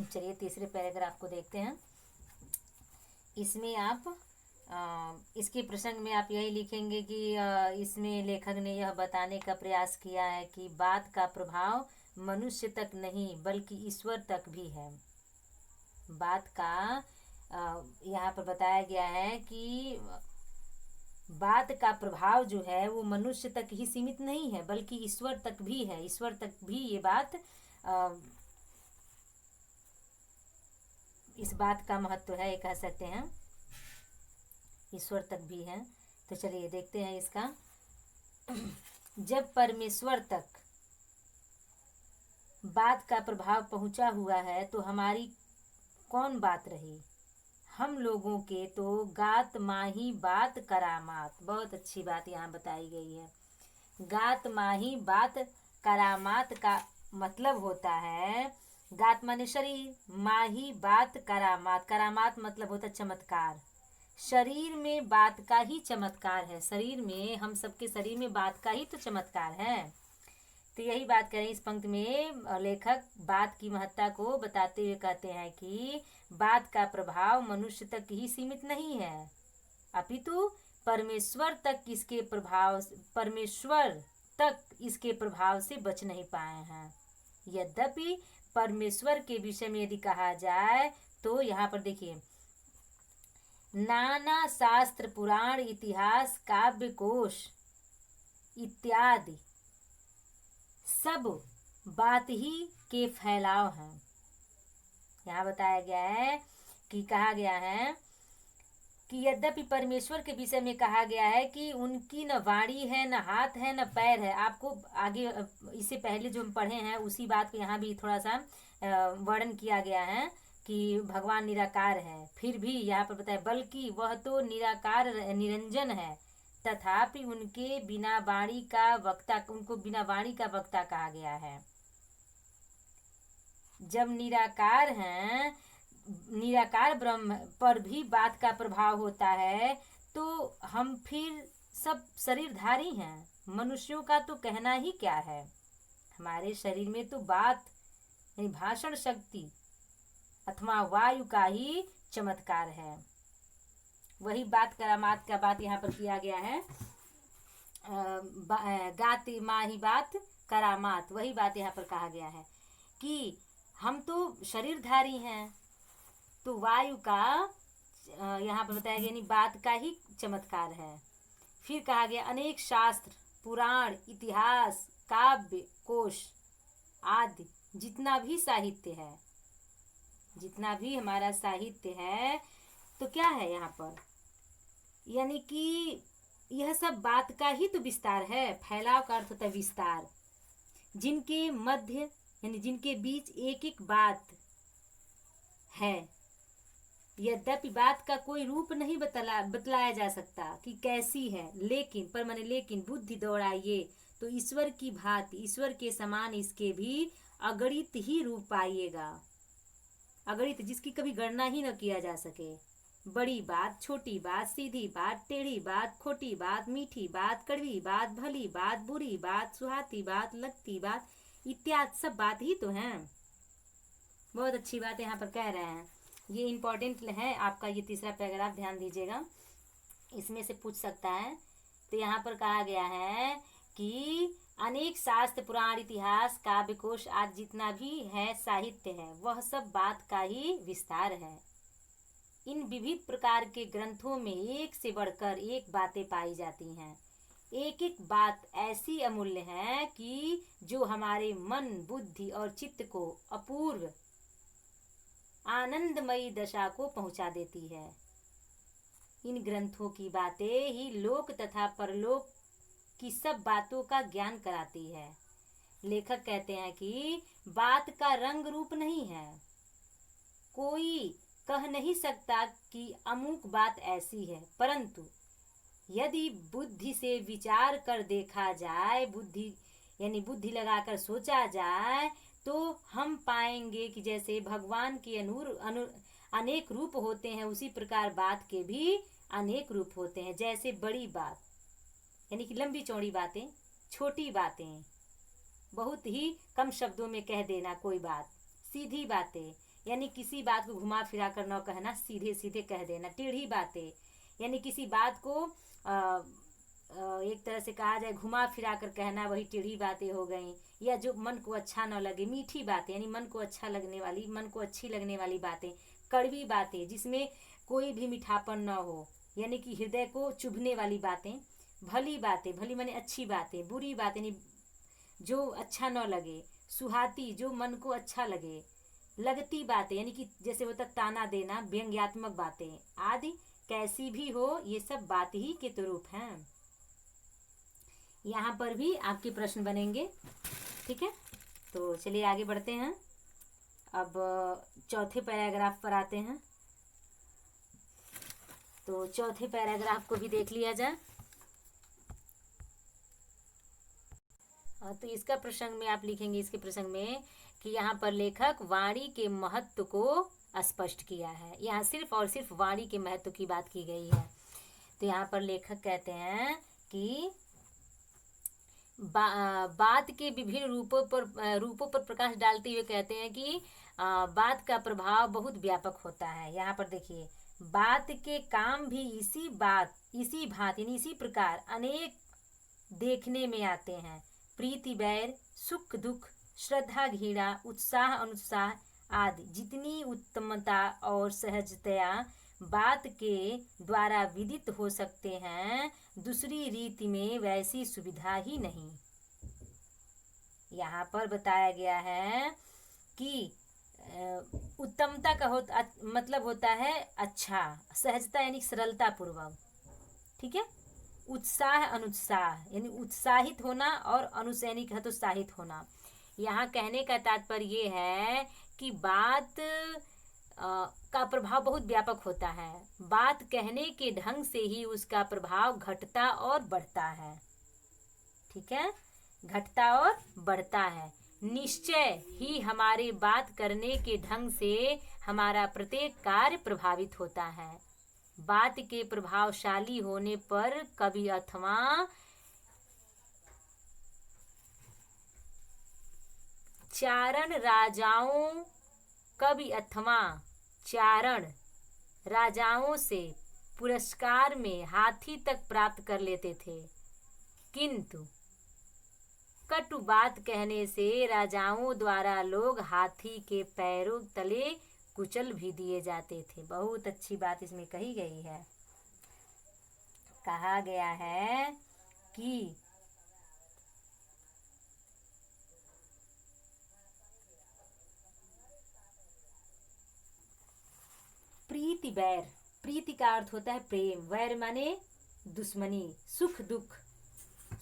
चलिए तीसरे पैराग्राफ को देखते हैं। इसमें आप इसके प्रसंग में आप यही लिखेंगे कि इसमें लेखक ने यह बताने का प्रयास किया है कि बात का प्रभाव मनुष्य तक नहीं बल्कि ईश्वर तक भी है। बात का यहाँ पर बताया गया है कि बात का प्रभाव जो है वो मनुष्य तक ही सीमित नहीं है बल्कि ईश्वर तक भी है। ईश्वर तक भी ये बात इस बात का महत्व है, ये कह सकते हैं, ईश्वर तक भी है। तो चलिए देखते हैं इसका। जब परमेश्वर तक बात का प्रभाव पहुंचा हुआ है तो हमारी कौन बात रही। हम लोगों के तो गात माही बात करामात। बहुत अच्छी बात यहाँ बताई गई है। गात माही बात करामात का मतलब होता है, गात माने शरीर, माही बात करामात, करामात मतलब होता चमत्कार। शरीर में बात का ही चमत्कार है। शरीर में, हम सबके शरीर में बात का ही तो चमत्कार है। तो यही बात करें इस पंक्ति में लेखक बात की महत्ता को बताते हुए कहते हैं कि बात का प्रभाव मनुष्य तक ही सीमित नहीं है अपितु परमेश्वर तक इसके प्रभाव से बच नहीं पाए हैं। यद्यपि परमेश्वर के विषय में यदि कहा जाए तो यहाँ पर देखिए, नाना शास्त्र पुराण इतिहास काव्य कोश इत्यादि सब बात ही के फैलाव हैं। यहाँ बताया गया है कि कहा गया है कि यद्यपि परमेश्वर के विषय में कहा गया है कि उनकी न वाणी है, न हाथ है, न पैर है। आपको आगे इससे पहले जो हम पढ़े हैं उसी बात को यहाँ भी थोड़ा सा वर्णन किया गया है कि भगवान निराकार है। फिर भी यहाँ पर बताया बल्कि वह तो निराकार निरंजन है, तथापि उनके बिना वाणी का वक्ता, उनको बिना वाणी का वक्ता कहा गया है। जब निराकार हैं, निराकार ब्रह्म पर भी बात का प्रभाव होता है तो हम फिर सब शरीरधारी हैं। मनुष्यों का तो कहना ही क्या है। हमारे शरीर में तो बात यानी भाषण शक्ति अथवा वायु का ही चमत्कार है। वही बात करामात का बात यहाँ पर किया गया है। गाती माही बात करामात, वही बात यहाँ पर कहा गया है कि हम तो शरीरधारी हैं तो वायु का यहाँ पर बताया गया यानी बात का ही चमत्कार है। फिर कहा गया अनेक शास्त्र पुराण इतिहास काव्य कोश आदि जितना भी साहित्य है, जितना भी हमारा साहित्य है तो क्या है यहाँ पर, यानी कि यह सब बात का ही तो विस्तार है। फैलाव का अर्थ होता है विस्तार। जिनके मध्य यानी जिनके बीच एक एक बात है। यद्यपि बात का कोई रूप नहीं बतलाया जा सकता कि कैसी है, लेकिन बुद्धि दौड़ाइए तो ईश्वर की भांति, ईश्वर के समान इसके भी अगणित ही रूप पाइएगा। अगणित, जिसकी कभी गणना ही न किया जा सके। बड़ी बात, छोटी बात, सीधी बात, टेढ़ी बात, खोटी बात, मीठी बात, कड़वी बात, भली बात, बुरी बात, सुहाती बात, लगती बात इत्यादि सब बात ही तो हैं। बहुत अच्छी बात यहाँ पर कह रहे हैं। ये इम्पोर्टेंट है आपका ये तीसरा पैराग्राफ, ध्यान दीजिएगा, इसमें से पूछ सकता है। तो यहाँ पर कहा गया है कि अनेक शास्त्र पुराण इतिहास काव्य कोश आदि जितना भी है साहित्य है वह सब बात का ही विस्तार है। इन विविध प्रकार के ग्रंथों में एक से बढ़कर एक बातें पाई जाती हैं। एक एक बात ऐसी अमूल्य है कि जो हमारे मन बुद्धि और चित्त को अपूर्व आनंदमयी दशा को पहुंचा देती है। इन ग्रंथों की बातें ही लोक तथा परलोक की सब बातों का ज्ञान कराती है। लेखक कहते हैं कि बात का रंग रूप नहीं है। कोई कह नहीं सकता कि अमुक बात ऐसी है, परंतु यदि बुद्धि से विचार कर देखा जाए, बुद्धि लगाकर सोचा जाए तो हम पाएंगे कि जैसे भगवान के अनेक रूप होते हैं उसी प्रकार बात के भी अनेक रूप होते हैं। जैसे बड़ी बात यानी कि लंबी चौड़ी बातें, छोटी बातें बहुत ही कम शब्दों में कह देना कोई बात, सीधी बातें यानी किसी बात को घुमा फिरा कर न कहना, सीधे सीधे कह देना। टेढ़ी बातें यानी किसी बात को एक तरह से कहा जाए घुमा फिरा कर कहना, वही टेढ़ी बातें हो गई। या जो मन को अच्छा न लगे, मीठी बातें यानी मन को अच्छा लगने वाली, मन को अच्छी लगने वाली बातें। कड़वी बातें जिसमें कोई भी मीठापन न हो, यानी कि हृदय को चुभने वाली बातें। भली बातें, भली माने अच्छी बातें। बुरी बातें यानी जो अच्छा न लगे। सुहाती जो मन को अच्छा लगे। लगती बातें यानी कि जैसे होता ताना देना, व्यंग्यात्मक बातें आदि कैसी भी हो, ये सब बात ही के तो रूप हैं। यहाँ पर भी आपके प्रश्न बनेंगे, ठीक है। तो चलिए आगे बढ़ते हैं। अब चौथे पैराग्राफ पर आते हैं। तो चौथे पैराग्राफ को भी देख लिया जाए। तो इसका प्रसंग में आप लिखेंगे, इसके प्रसंग में कि यहाँ पर लेखक वाणी के महत्व को स्पष्ट किया है। यहाँ सिर्फ और सिर्फ वाणी के महत्व की बात की गई है। तो यहाँ पर लेखक कहते हैं कि बात के विभिन्न रूपों पर प्रकाश डालते हुए कहते हैं कि बात का प्रभाव बहुत व्यापक होता है। यहाँ पर देखिए, बात के काम भी इसी भांति यानी इसी प्रकार अनेक देखने में आते हैं। प्रीति बैर, सुख दुख, श्रद्धा घृणा, उत्साह अनुत्साह आदि जितनी उत्तमता और सहजतया बात के द्वारा विदित हो सकते हैं, दूसरी रीति में वैसी सुविधा ही नहीं। यहाँ पर बताया गया है कि उत्तमता का मतलब होता है अच्छा, सहजता यानी सरलता पूर्वक, ठीक है। उत्साह अनुत्साह यानी उत्साहित होना, और अनुसैनिक है तो उत्साहित होना। यहाँ कहने का तात्पर्य ये है कि बात का प्रभाव बहुत व्यापक होता है। बात कहने के ढंग से ही उसका प्रभाव घटता और बढ़ता है, ठीक है, घटता और बढ़ता है। निश्चय ही हमारे बात करने के ढंग से हमारा प्रत्येक कार्य प्रभावित होता है। बात के प्रभावशाली होने पर कवि अथवा चारण राजाओं से पुरस्कार में हाथी तक प्राप्त कर लेते थे, किंतु कटु बात कहने से राजाओं द्वारा लोग हाथी के पैरों तले कुचल भी दिए जाते थे। बहुत अच्छी बात इसमें कही गई है। कहा गया है कि प्रीति बैर, प्रीति का अर्थ होता है प्रेम, वैर माने दुश्मनी, सुख दुख,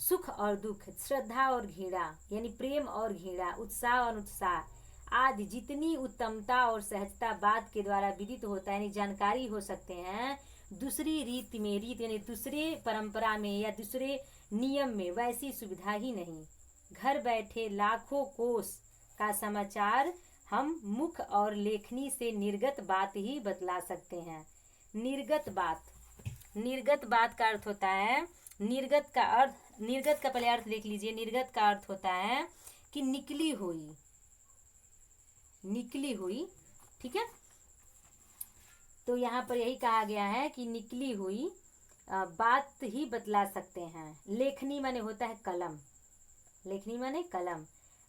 सुख और दुख, श्रद्धा और घृणा यानी प्रेम और घृणा, उत्साह और अनुत्साह आदि जितनी उत्तमता और सहजता बात के द्वारा विदित होता है यानी जानकारी हो सकते हैं, दूसरी रीति में, रीति यानी दूसरे परंपरा में या दूसरे नियम में वैसी सुविधा ही नहीं। घर बैठे लाखों कोस का समाचार हम मुख और लेखनी से निर्गत बात ही बतला सकते हैं। निर्गत बात का अर्थ होता है, निर्गत का पहले अर्थ देख लीजिए। निर्गत का अर्थ होता है कि निकली हुई, ठीक है। तो यहाँ पर यही कहा गया है कि निकली हुई बात ही बतला सकते हैं। लेखनी माने होता है कलम, लेखनी माने कलम।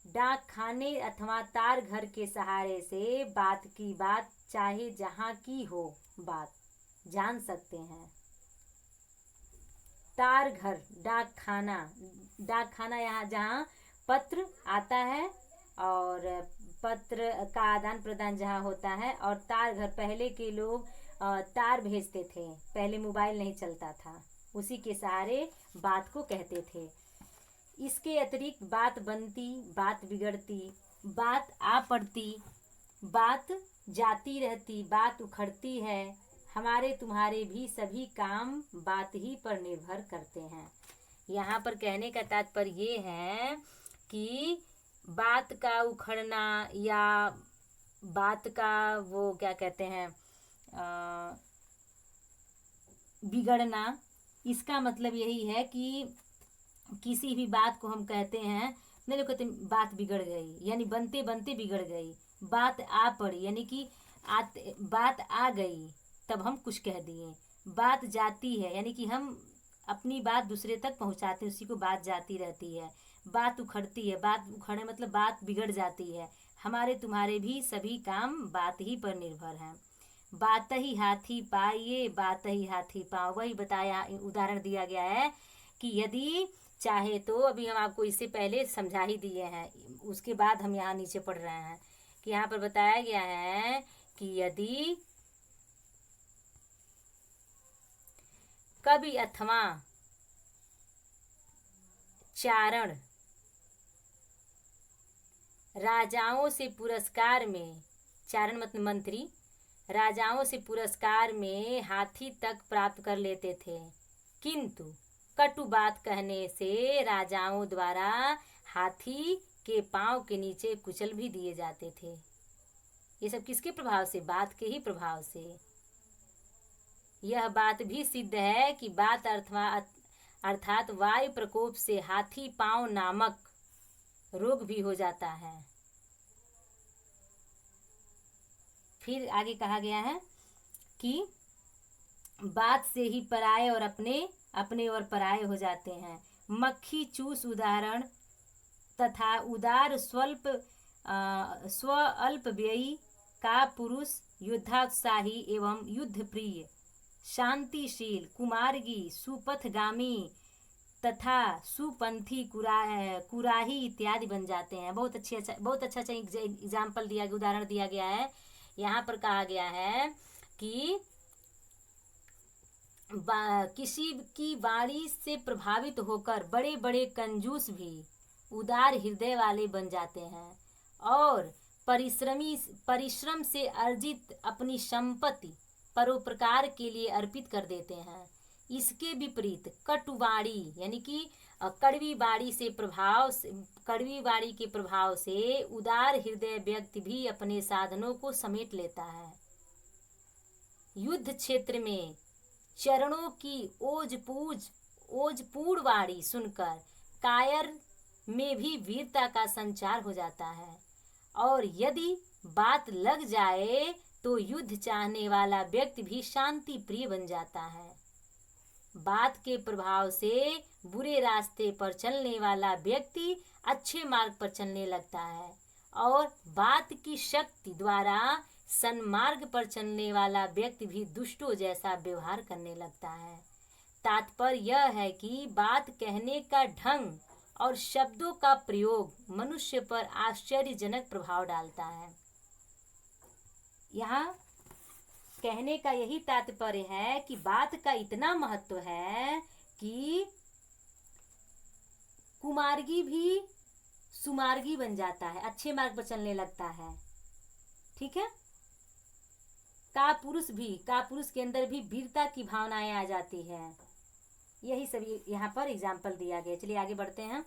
डाक खाने अथवा तार घर के सहारे से बात की बात चाहे जहाँ की हो बात जान सकते हैं। तार घर, डाक खाना यहाँ जहाँ पत्र आता है और पत्र का आदान प्रदान जहाँ होता है, और तार घर पहले के लोग तार भेजते थे, पहले मोबाइल नहीं चलता था, उसी के सहारे बात को कहते थे। इसके अतिरिक्त बात बनती, बात बिगड़ती, बात आ पड़ती, बात जाती रहती, बात उखड़ती है। हमारे तुम्हारे भी सभी काम बात ही पर निर्भर करते हैं। यहाँ पर कहने का तात्पर्य ये है कि बात का उखड़ना या बात का वो क्या कहते हैं बिगड़ना, इसका मतलब यही है कि किसी भी बात को हम कहते हैं नहीं, कहते बात बिगड़ गई, यानी बनते बनते बिगड़ गई, बात आ पड़ी यानी कि बात आ गई तब हम कुछ कह दिए। बात जाती है यानी कि हम अपनी बात दूसरे तक पहुंचाते हैं, उसी को बात जाती रहती है। बात उखड़ती है, बात उखड़े मतलब बात बिगड़ जाती है। हमारे तुम्हारे भी सभी काम बात ही पर निर्भर हैं। बात ही हाथी पाइए, बात ही हाथी पाओ। वही बताया, उदाहरण दिया गया है कि यदि चाहे तो, अभी हम आपको इससे पहले समझा ही दिए हैं, उसके बाद हम यहाँ नीचे पढ़ रहे हैं कि यहाँ पर बताया गया है कि यदि कवि अथवा चारण राजाओं से पुरस्कार में, चारण मतलब मंत्री, राजाओं से पुरस्कार में हाथी तक प्राप्त कर लेते थे, किंतु कटु बात कहने से राजाओं द्वारा हाथी के पांव के नीचे कुचल भी दिए जाते थे। ये सब किसके प्रभाव से? बात के ही प्रभाव से। यह बात भी सिद्ध है कि बात अर्थात वायु प्रकोप से हाथी पांव नामक रोग भी हो जाता है। फिर आगे कहा गया है कि बात से ही पराये और अपने और पराये हो जाते हैं। मक्खी चूस उदाहरण तथा उदार स्व अल्प व्ययी का पुरुष युद्धात्साही एवं युद्ध प्रिय, शांतिशील, कुमार्गी, सुपथगामी तथा सुपंथी, कुराही इत्यादि बन जाते हैं। बहुत अच्छा एग्जाम्पल दिया, उदाहरण दिया गया है। यहाँ पर कहा गया है कि किसी की वाणी से प्रभावित होकर बड़े बड़े कंजूस भी उदार हृदय वाले बन जाते हैं और परिश्रम से अर्जित अपनी संपत्ति परोपकार के लिए अर्पित कर देते हैं। इसके विपरीत कटुवाणी यानी कि कड़वी वाणी के प्रभाव से उदार हृदय व्यक्ति भी अपने साधनों को समेट लेता है। युद्ध क्षेत्र में चरणों की ओजपूर्ण वाणी सुनकर कायर में भी वीरता का संचार हो जाता है, और यदि बात लग जाए तो युद्ध चाहने वाला व्यक्ति भी शांति प्रिय बन जाता है। बात के प्रभाव से बुरे रास्ते पर चलने वाला व्यक्ति अच्छे मार्ग पर चलने लगता है, और बात की शक्ति द्वारा सन्मार्ग पर चलने वाला व्यक्ति भी दुष्टों जैसा व्यवहार करने लगता है। तात्पर्य यह है कि बात कहने का ढंग और शब्दों का प्रयोग मनुष्य पर आश्चर्यजनक प्रभाव डालता है। यहाँ कहने का यही तात्पर्य है कि बात का इतना महत्व है कि कुमार्गी भी सुमार्गी बन जाता है, अच्छे मार्ग पर चलने लगता है। ठीक है। कापुरुष के अंदर भी वीरता की भावनाएं आ जाती है। यही सभी यहाँ पर एग्जाम्पल दिया गया। चलिए आगे बढ़ते हैं।